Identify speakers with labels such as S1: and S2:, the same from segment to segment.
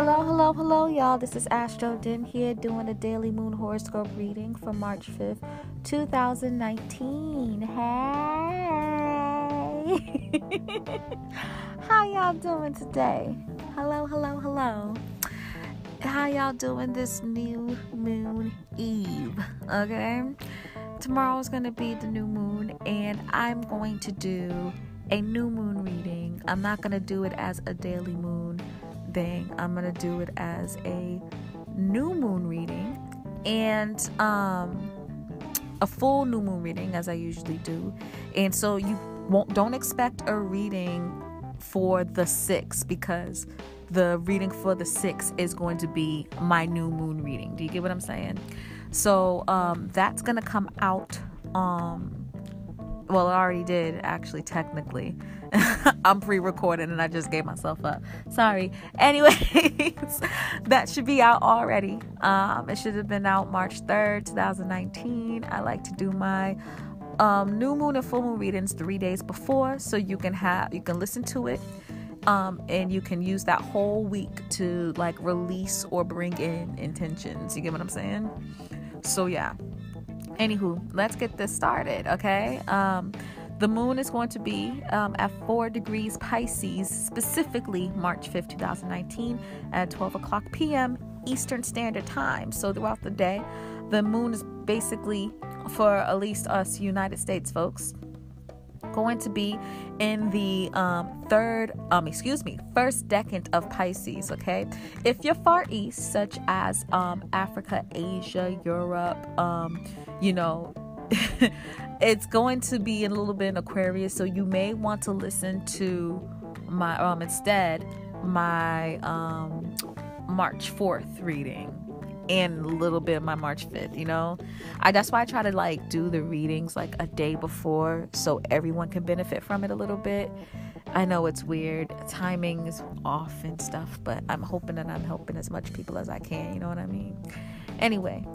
S1: Hello, y'all. This is ASTRODIM here doing a daily moon horoscope reading for March 5th, 2019. Hey! How y'all doing today? Hello. How y'all doing this new moon eve? Okay? Tomorrow is going to be the new moon, and I'm going to do a new moon reading. I'm not going to do it as a daily moon thing. I'm going to do it as a new moon reading and a full new moon reading, as I usually do. And so you don't expect a reading for the 6th, because the reading for the 6th is going to be my new moon reading. Do you get what I'm saying? So that's going to come out well, it already did, actually, technically. I'm pre-recording and I just gave myself up. Sorry. Anyways, that should be out already. It should have been out March 3rd, 2019. I like to do my new moon and full moon readings 3 days before, so you can listen to it, and you can use that whole week to like release or bring in intentions. You get what I'm saying? So yeah. Anywho, let's get this started, okay? The moon is going to be at 4 degrees Pisces, specifically March 5th, 2019, at 12 o'clock p.m. Eastern Standard Time. So throughout the day, the moon is basically, for at least us United States folks, going to be in the first decade of Pisces, okay? If you're Far East, such as Africa, Asia, Europe, it's going to be a little bit in Aquarius, so you may want to listen to my instead my March 4th reading and a little bit of my March 5th, that's why I try to like do the readings like a day before, so everyone can benefit from it a little bit. I know it's weird, timing is off and stuff, but I'm hoping that I'm helping as much people as I can, you know what I mean? Anyway,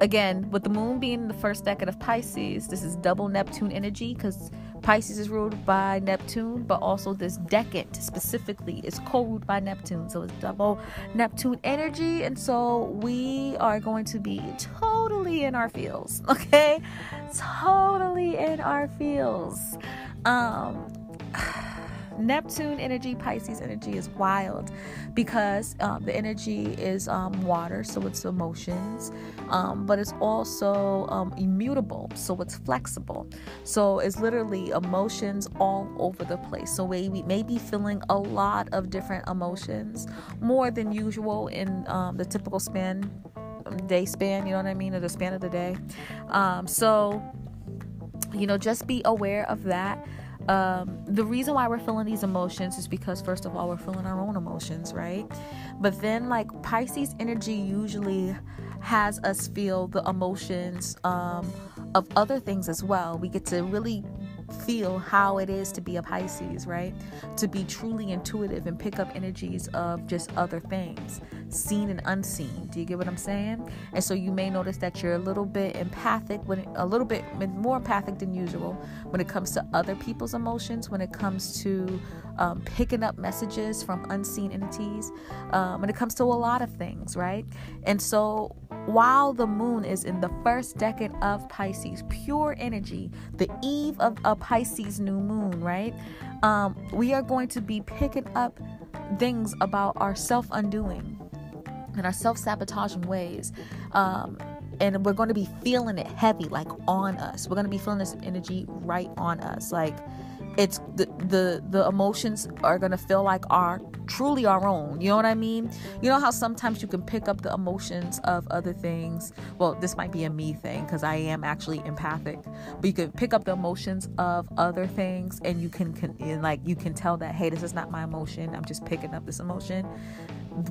S1: again, with the moon being the first decade of Pisces, this is double Neptune energy, because Pisces is ruled by Neptune, but also this decade specifically is co-ruled by Neptune. So it's double Neptune energy. And so we are going to be totally in our feels, okay? Totally in our feels. Neptune energy, Pisces energy is wild because the energy is water, so it's emotions, but it's also immutable, so it's flexible. So it's literally emotions all over the place. So we may be feeling a lot of different emotions, more than usual in the typical day span, you know what I mean, or the span of the day. So, just be aware of that. The reason why we're feeling these emotions is because, first of all, we're feeling our own emotions, right? But then, like, Pisces energy usually has us feel the emotions of other things as well. We get to really feel how it is to be a Pisces, right? To be truly intuitive and pick up energies of just other things, seen and unseen. Do you get what I'm saying? And so you may notice that you're a little bit empathic, a little bit more empathic than usual when it comes to other people's emotions, when it comes to picking up messages from unseen entities, when it comes to a lot of things, right? And so while the moon is in the first decade of Pisces, pure energy, the eve of a Pisces new moon, right? We are going to be picking up things about our self-undoing and our self-sabotaging ways. And we're going to be feeling it heavy, like on us. We're going to be feeling this energy right on us. Like, it's the emotions are going to feel like truly our own. You know what I mean? You know how sometimes you can pick up the emotions of other things? Well, this might be a me thing because I am actually empathic, but you can pick up the emotions of other things, and you can tell that, hey, this is not my emotion. I'm just picking up this emotion.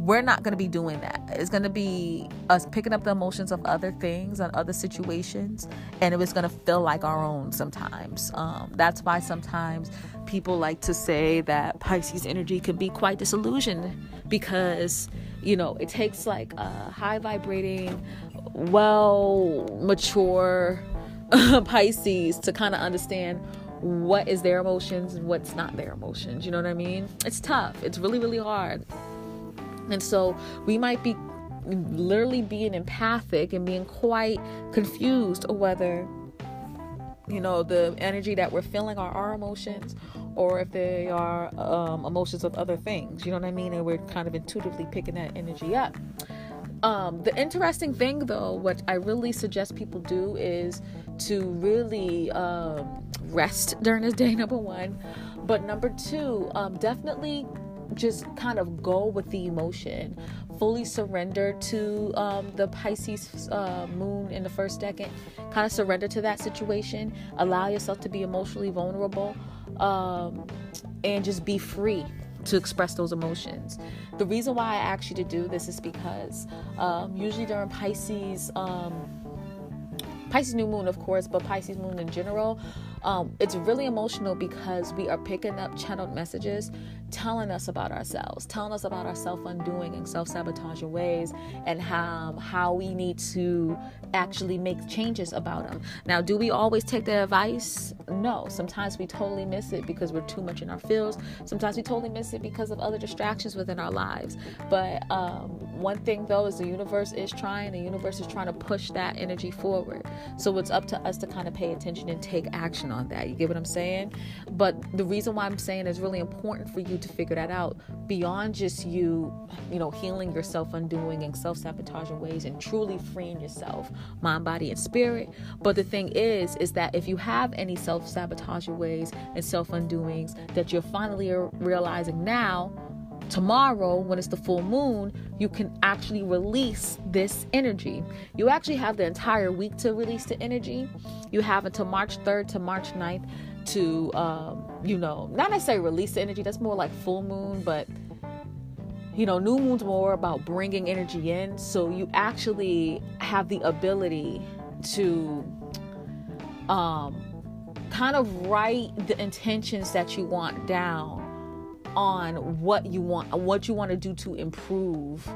S1: We're not going to be doing that. It's going to be us picking up the emotions of other things and other situations, and it was going to feel like our own sometimes. That's why sometimes people like to say that Pisces energy can be quite disillusioned, because it takes like a high vibrating, well mature Pisces to kind of understand what is their emotions and what's not their emotions. You know what I mean? It's tough. It's really, really hard. And so we might be literally being empathic and being quite confused of whether, the energy that we're feeling are our emotions, or if they are emotions of other things. You know what I mean? And we're kind of intuitively picking that energy up. The interesting thing, though, what I really suggest people do is to really rest during this day, number one. But number two, definitely just kind of go with the emotion. Fully surrender to the Pisces moon in the first decade. Kind of surrender to that situation. Allow yourself to be emotionally vulnerable, and just be free to express those emotions. The reason why I asked you to do this is because usually during Pisces new moon, of course, but Pisces moon in general, it's really emotional because we are picking up channeled messages telling us about ourselves, telling us about our self-undoing and self-sabotaging ways, and how we need to actually make changes about them. Now, do we always take their advice? No. Sometimes we totally miss it because we're too much in our fields. Sometimes we totally miss it because of other distractions within our lives. But one thing, though, is the universe is trying to push that energy forward. So it's up to us to kind of pay attention and take action on that. You get what I'm saying? But the reason why I'm saying it's really important for you to figure that out beyond just you healing your self-undoing and self-sabotaging ways and truly freeing yourself, mind, body, and spirit. But the thing is that if you have any self-sabotaging ways and self-undoings that you're finally realizing now, tomorrow, when it's the full moon, you can actually release this energy. You actually have the entire week to release the energy. You have until March 3rd to March 9th to, not necessarily release the energy. That's more like full moon, but, new moon's more about bringing energy in. So you actually have the ability to kind of write the intentions that you want down on what you want to do to improve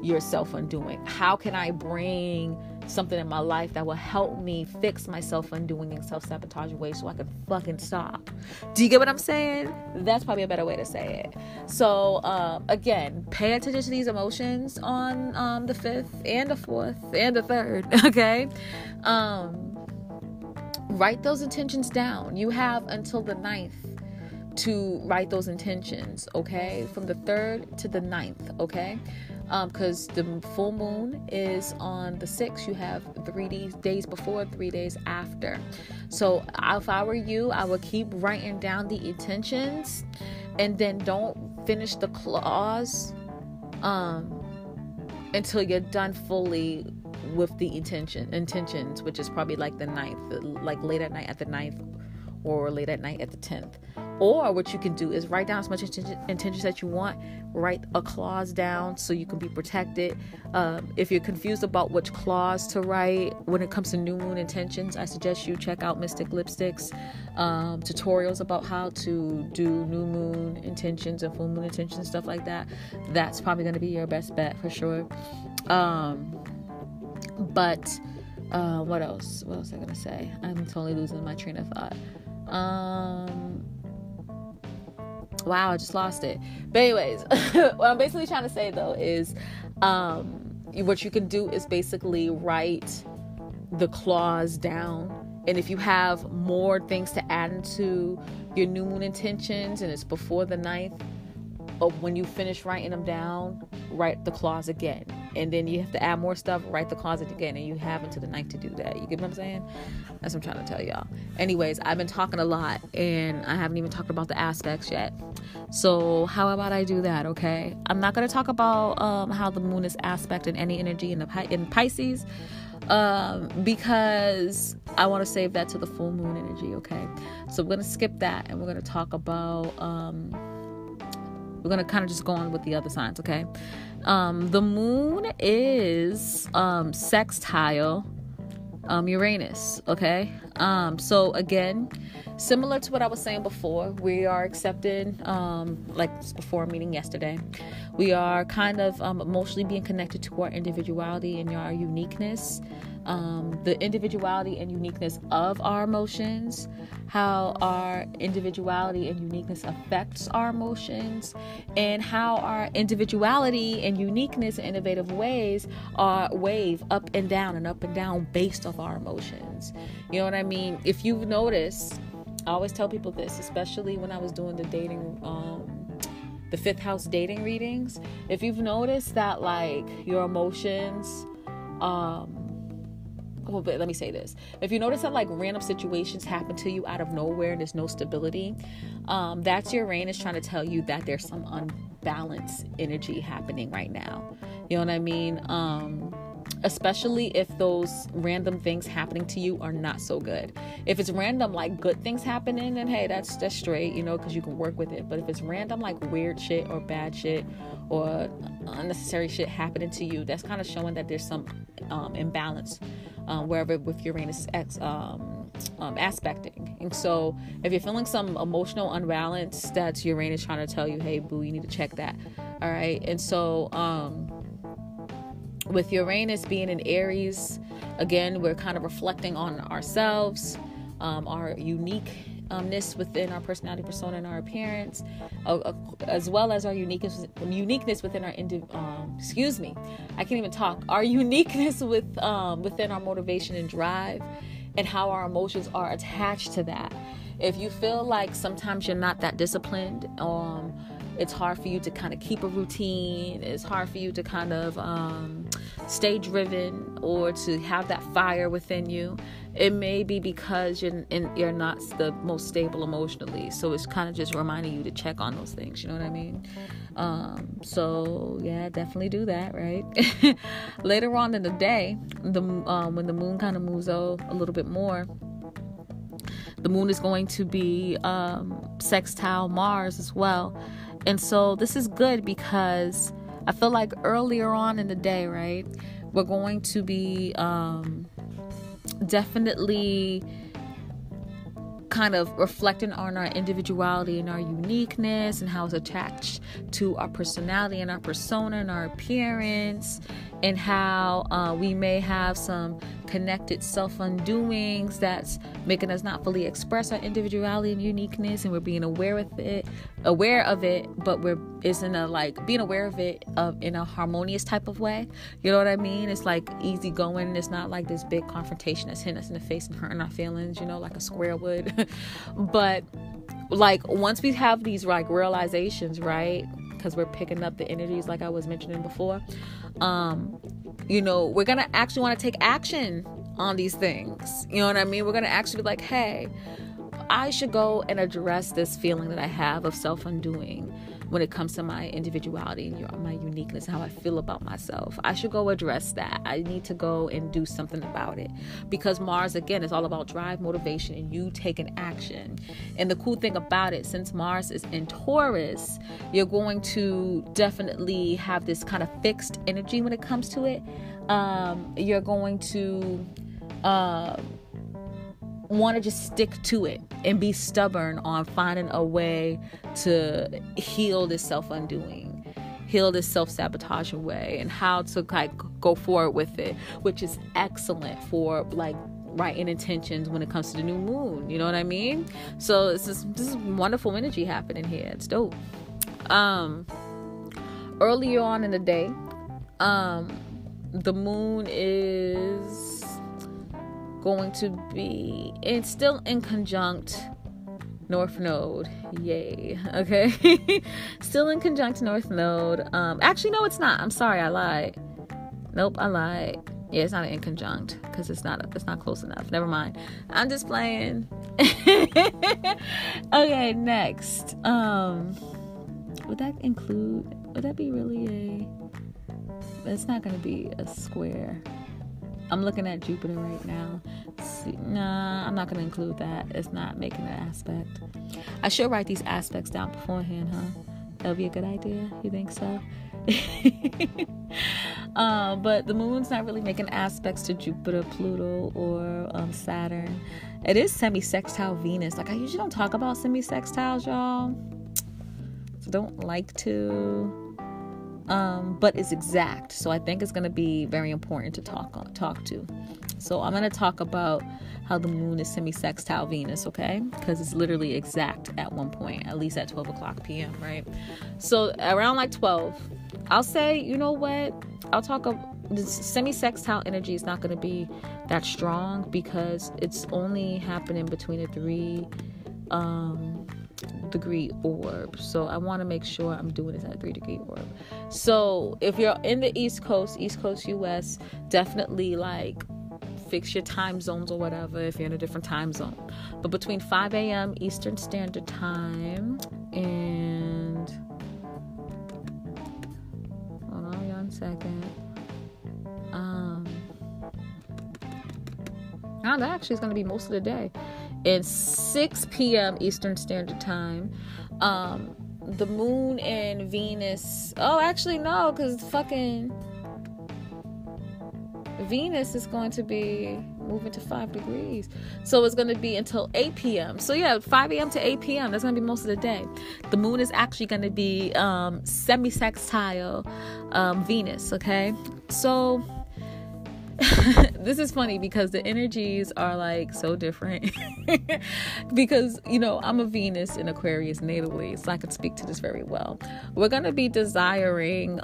S1: your self-undoing. How can I bring something in my life that will help me fix my self-undoing and self-sabotaging ways so I can fucking stop? Do you get what I'm saying? That's probably a better way to say it. So again, pay attention to these emotions on the 5th and the 4th and the 3rd. Okay. Write those intentions down. You have until the 9th to write those intentions, okay? From the 3rd to the 9th, okay? Because the full moon is on the 6th. You have 3 days before, 3 days after. So if I were you, I would keep writing down the intentions, and then don't finish the clause until you're done fully with the intentions, which is probably like the 9th, like late at night at the 9th, or late at night at the 10th. Or what you can do is write down as much intentions that you want. Write a clause down so you can be protected. If you're confused about which clause to write when it comes to new moon intentions, I suggest you check out Mystic Lipstick's tutorials about how to do new moon intentions and full moon intentions and stuff like that. That's probably going to be your best bet for sure. But what else? What else am I going to say? I'm totally losing my train of thought. Wow, I just lost it. But anyways, what I'm basically trying to say though is what you can do is basically write the clause down. And if you have more things to add into your new moon intentions and it's before the 9th, when you finish writing them down, write the clause again. And then you have to add more stuff, write the clause again, and you have until the 9th to do that. You get what I'm saying? That's what I'm trying to tell y'all. Anyways, I've been talking a lot, and I haven't even talked about the aspects yet. So how about I do that, okay? I'm not going to talk about how the moon is aspect in any energy in Pisces, because I want to save that to the full moon energy, okay? So we're going to skip that, and we're going to talk about... we're going to kind of just go on with the other signs, okay? The moon is sextile Uranus, okay? So again, similar to what I was saying before, we are accepted, like before meeting yesterday, we are kind of emotionally being connected to our individuality and our uniqueness. the individuality and uniqueness of our emotions, how our individuality and uniqueness affects our emotions, and how our individuality and uniqueness in innovative ways are wave up and down based off our emotions. You know what I mean? If you've noticed, I always tell people this, especially when I was doing the dating, the fifth house dating readings. If you've noticed that, like, your emotions, but let me say this. If you notice that, like, random situations happen to you out of nowhere and there's no stability, that's your Uranus trying to tell you that there's some unbalanced energy happening right now. You know what I mean? Especially if those random things happening to you are not so good. If it's random, like, good things happening, then hey, that's straight, you know, because you can work with it. But if it's random, like, weird shit or bad shit or unnecessary shit happening to you, that's kind of showing that there's some imbalance wherever with Uranus aspecting. And so if you're feeling some emotional unbalance, that's Uranus trying to tell you, hey boo, you need to check that. All right. And so with Uranus being in Aries, again, we're kind of reflecting on ourselves, our uniqueness within our personality, persona, and our appearance, as well as our uniqueness within our our uniqueness within our motivation and drive, and how our emotions are attached to that. If you feel like sometimes you're not that disciplined, it's hard for you to kind of keep a routine, it's hard for you to kind of stay driven or to have that fire within you, it may be because you're not the most stable emotionally. So it's kind of just reminding you to check on those things. You know what I mean? So yeah, definitely do that, right? Later on in the day, when the moon kind of moves a little bit more, the moon is going to be sextile Mars as well. And so this is good because I feel like earlier on in the day, right, we're going to be definitely kind of reflecting on our individuality and our uniqueness and how it's attached to our personality and our persona and our appearance, and how we may have some connected self-undoings that's making us not fully express our individuality and uniqueness, and we're being aware of it, but being aware of it in a harmonious type of way. You know what I mean? It's like easy going. It's not like this big confrontation that's hitting us in the face and hurting our feelings, you know, like a square would. But like once we have these like realizations, right, because we're picking up the energies like I was mentioning before, you know, we're gonna actually want to take action on these things. You know what I mean? We're gonna actually be like, hey, I should go and address this feeling that I have of self-undoing when it comes to my individuality and my uniqueness, how I feel about myself. I should go address that. I need to go and do something about it, because Mars, again, is all about drive, motivation, and you taking action. And the cool thing about it, since Mars is in Taurus, you're going to definitely have this kind of fixed energy when it comes to it. You're going to want to just stick to it and be stubborn on finding a way to heal this self-undoing, heal this self-sabotaging way, and how to like go forward with it, which is excellent for like right intentions when it comes to the new moon. You know what I mean? So this is wonderful energy happening here. It's dope. Earlier on in the day, the moon is going to be, it's still in conjunct North Node. Yay. Okay. Still in conjunct North Node. Actually, no, it's not. I'm sorry, I lied. Nope, I lied. Yeah, it's not an in conjunct because it's not close enough. Never mind. I'm just playing. Okay, next. Would that be really it's not going to be a square. I'm looking at Jupiter right now. Nah, I'm not going to include that. It's not making an aspect. I should write these aspects down beforehand, huh? That would be a good idea. You think so? But the moon's not really making aspects to Jupiter, Pluto, or Saturn. It is semi-sextile Venus. Like, I usually don't talk about semi-sextiles, y'all. So don't like to. but it's exact. So I think it's going to be very important to talk to. So I'm going to talk about how the moon is semi-sextile Venus, okay? Because it's literally exact at one point, at least at 12 o'clock p.m., right? So around like 12, I'll say, you know what? I'll talk about the semi-sextile energy is not going to be that strong because it's only happening between a 3 degree orb. So I want to make sure I'm doing this at a 3 degree orb. So if you're in the East Coast US, definitely like fix your time zones or whatever if you're in a different time zone. But between 5 a.m. Eastern Standard Time and hold on 1 second. Now that actually is going to be most of the day. And 6 p.m. Eastern Standard Time, the moon and Venus. Oh, actually no, because fucking Venus is going to be moving to 5 degrees. So it's going to be until 8 p.m. So yeah, 5 a.m. to 8 p.m. That's going to be most of the day. The moon is actually going to be semi-sextile Venus, okay? So this is funny because the energies are like so different because, you know, I'm a Venus in Aquarius natally, so I could speak to this very well. We're going to be desiring,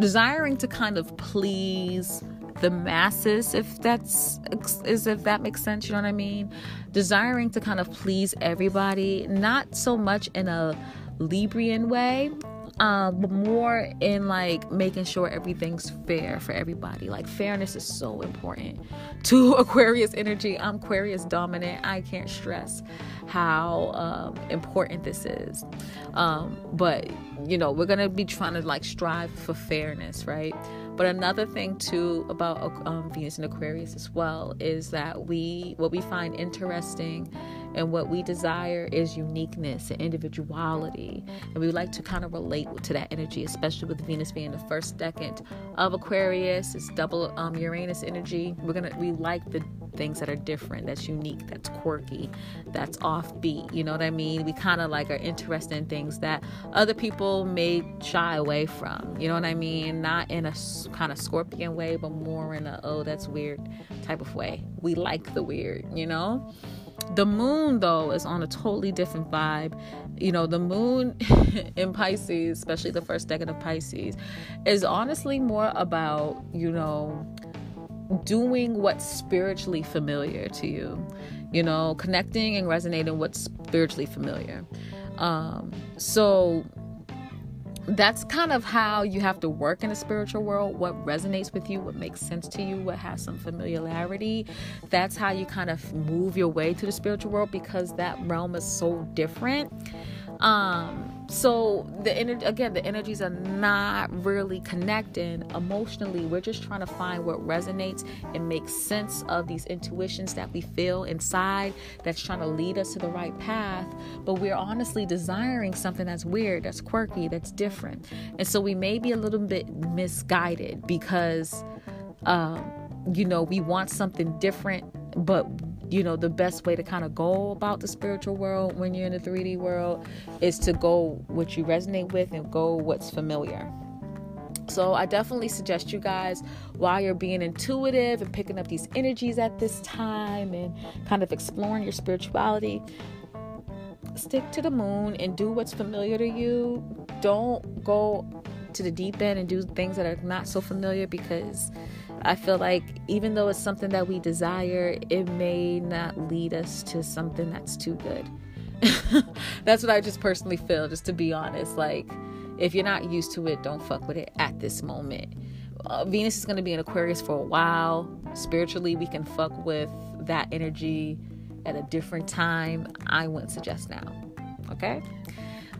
S1: desiring to kind of please the masses, if that makes sense, you know what I mean? Desiring to kind of please everybody, not so much in a Librian way, but more in like making sure everything's fair for everybody. Like fairness is so important to Aquarius energy. I'm Aquarius dominant. I can't stress how important this is. But you know, we're gonna be trying to like strive for fairness, right? But another thing too about Venus and Aquarius as well is that what we find interesting and what we desire is uniqueness and individuality. And we like to kind of relate to that energy, especially with Venus being the first decade of Aquarius. It's double Uranus energy. We like the things that are different, that's unique, that's quirky, that's offbeat. You know what I mean? We kind of like are interested in things that other people may shy away from. You know what I mean? Not in a kind of Scorpion way, but more in a, oh, that's weird type of way. We like the weird, you know? The moon, though, is on a totally different vibe. You know, the moon in Pisces, especially the first decade of Pisces, is honestly more about, you know, doing what's spiritually familiar to you, you know, connecting and resonating what's spiritually familiar. So that's kind of how you have to work in the spiritual world. What resonates with you, what makes sense to you, what has some familiarity. That's how you kind of move your way to the spiritual world, because that realm is so different. So the energies are not really connecting emotionally. We're just trying to find what resonates and makes sense of these intuitions that we feel inside that's trying to lead us to the right path. But we're honestly desiring something that's weird, that's quirky, that's different. And so we may be a little bit misguided because, you know, we want something different, but you know, the best way to kind of go about the spiritual world when you're in the 3D world is to go what you resonate with and go what's familiar. So I definitely suggest you guys, while you're being intuitive and picking up these energies at this time and kind of exploring your spirituality, stick to the moon and do what's familiar to you. Don't go to the deep end and do things that are not so familiar, because I feel like even though it's something that we desire, it may not lead us to something that's too good. That's what I just personally feel, just to be honest. Like, if you're not used to it, don't fuck with it at this moment. Venus is going to be in Aquarius for a while. Spiritually, we can fuck with that energy at a different time. I wouldn't suggest now. Okay?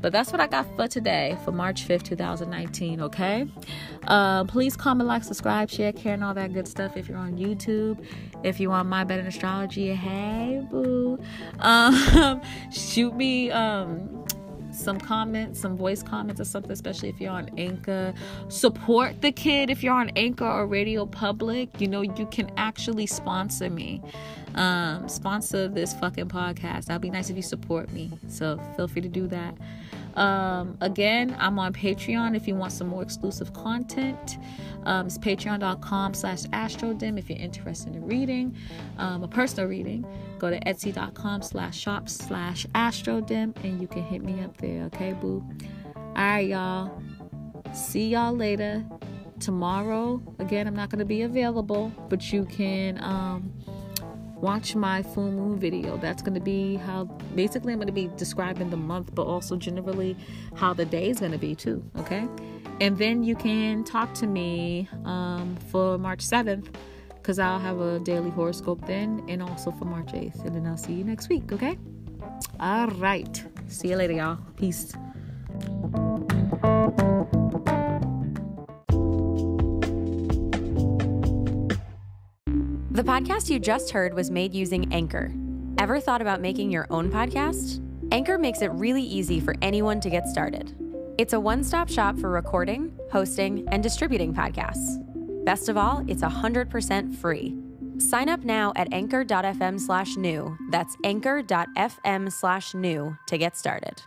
S1: But that's what I got for today, for March 5th, 2019, okay? Please comment, like, subscribe, share, care, and all that good stuff if you're on YouTube. If you're on My Bed and Astrology, hey, boo. Shoot me some comments, some voice comments or something, especially if you're on Anchor. Support the kid if you're on Anchor or Radio Public. You know, you can actually sponsor me. Sponsor this fucking podcast. That'd be nice if you support me. So feel free to do that. Again, I'm on Patreon if you want some more exclusive content. It's patreon.com/astrodim if you're interested in reading, a personal reading. Go to etsy.com/shop/astrodim and you can hit me up there. Okay, boo? All right, y'all. See y'all later. Tomorrow, again, I'm not going to be available, but you can watch my full moon video. That's going to be how, basically I'm going to be describing the month, but also generally how the day is going to be too, okay? And then you can talk to me for March 7th, because I'll have a daily horoscope then, and also for March 8th. And then I'll see you next week, okay? All right. See you later, y'all. Peace.
S2: The podcast you just heard was made using Anchor. Ever thought about making your own podcast? Anchor makes it really easy for anyone to get started. It's a one-stop shop for recording, hosting, and distributing podcasts. Best of all, it's 100% free. Sign up now at anchor.fm/new. That's anchor.fm/new to get started.